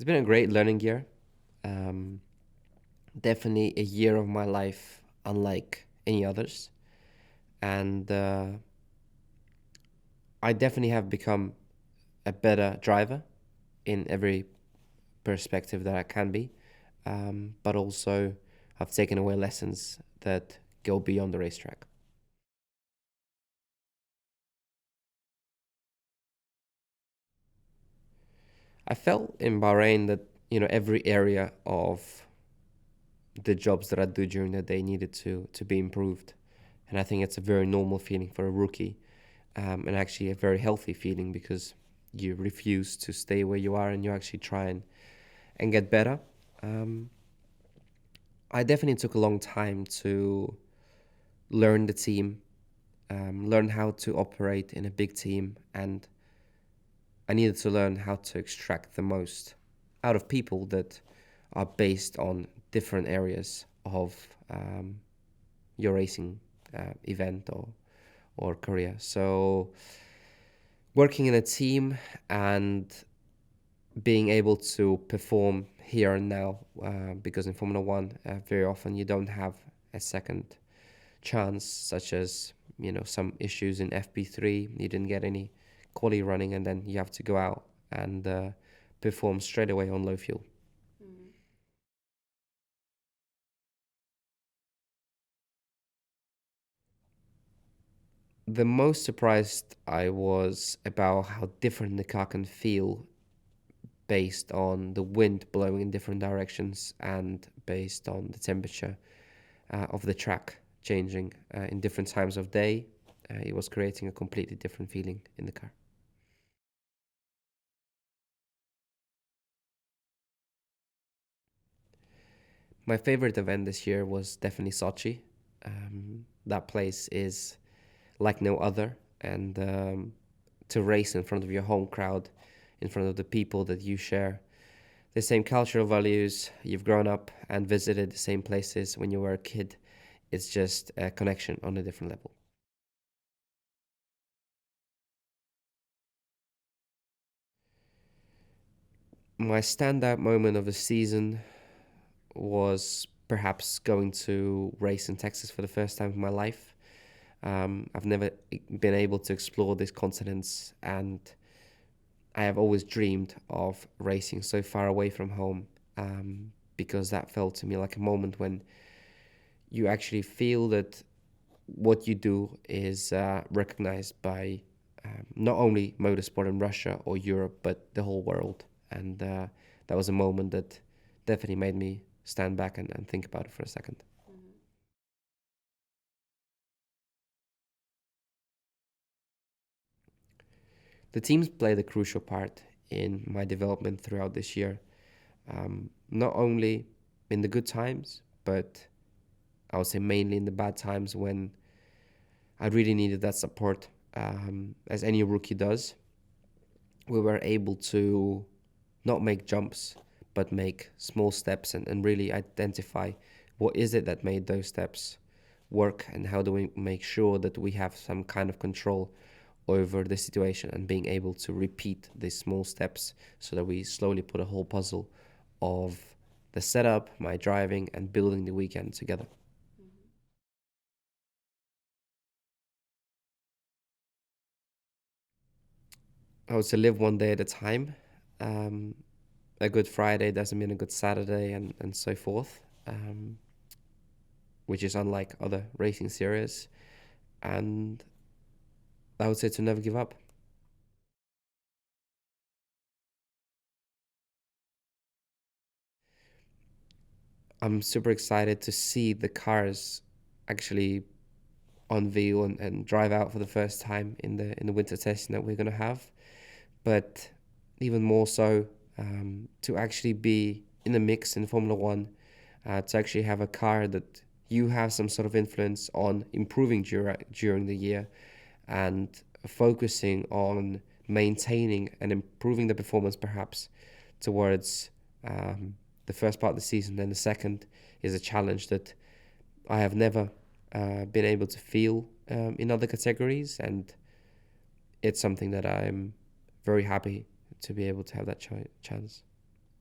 It's been a great learning year. Um, Definitely a year of my life unlike any others. And I definitely have become a better driver in every perspective that I can be. But also, I've taken away lessons that go beyond the racetrack. I felt in Bahrain that, every area of the jobs that I do during the day needed to be improved. And I think it's a very normal feeling for a rookie, and actually a very healthy feeling because you refuse to stay where you are and you actually try and get better. Um, I definitely took a long time to learn the team, learn how to operate in a big team, and I needed to learn how to extract the most out of people that are based on different areas of your racing event or career. So working in a team and being able to perform here and now, because in Formula 1, very often you don't have a second chance, such as some issues in FP3. You didn't get any quali running, and then you have to go out and perform straight away on low fuel. The most surprised I was about how different the car can feel based on the wind blowing in different directions and based on the temperature of the track changing in different times of day. It was creating a completely different feeling in the car. My favorite event this year was definitely Sochi. That place is like no other, and to race in front of your home crowd, in front of the people that you share the same cultural values, you've grown up and visited the same places when you were a kid. It's just a connection on a different level. My standout moment of the season was perhaps going to race in Texas for the first time in my life. I've never been able to explore these continents, and I have always dreamed of racing so far away from home, because that felt to me like a moment when you actually feel that what you do is recognized by not only motorsport in Russia or Europe, but the whole world. And that was a moment that definitely made me stand back and think about it for a second. The teams played a crucial part in my development throughout this year, not only in the good times, but I would say mainly in the bad times when I really needed that support, as any rookie does. We were able to not make jumps, but make small steps and really identify what is it that made those steps work and how do we make sure that we have some kind of control over the situation and being able to repeat these small steps so that we slowly put a whole puzzle of the setup, my driving, and building the weekend together. I would say live one day at a time. Um, a good Friday doesn't mean a good Saturday, and so forth, which is unlike other racing series. And I would say to never give up. I'm super excited to see the cars actually unveil and drive out for the first time in the winter testing that we're going to have. But even more so, to actually be in the mix in Formula 1, to actually have a car that you have some sort of influence on improving during the year and focusing on maintaining and improving the performance perhaps towards the first part of the season. Then the second is a challenge that I have never been able to feel in other categories, and it's something that I'm very happy to be able to have that chance.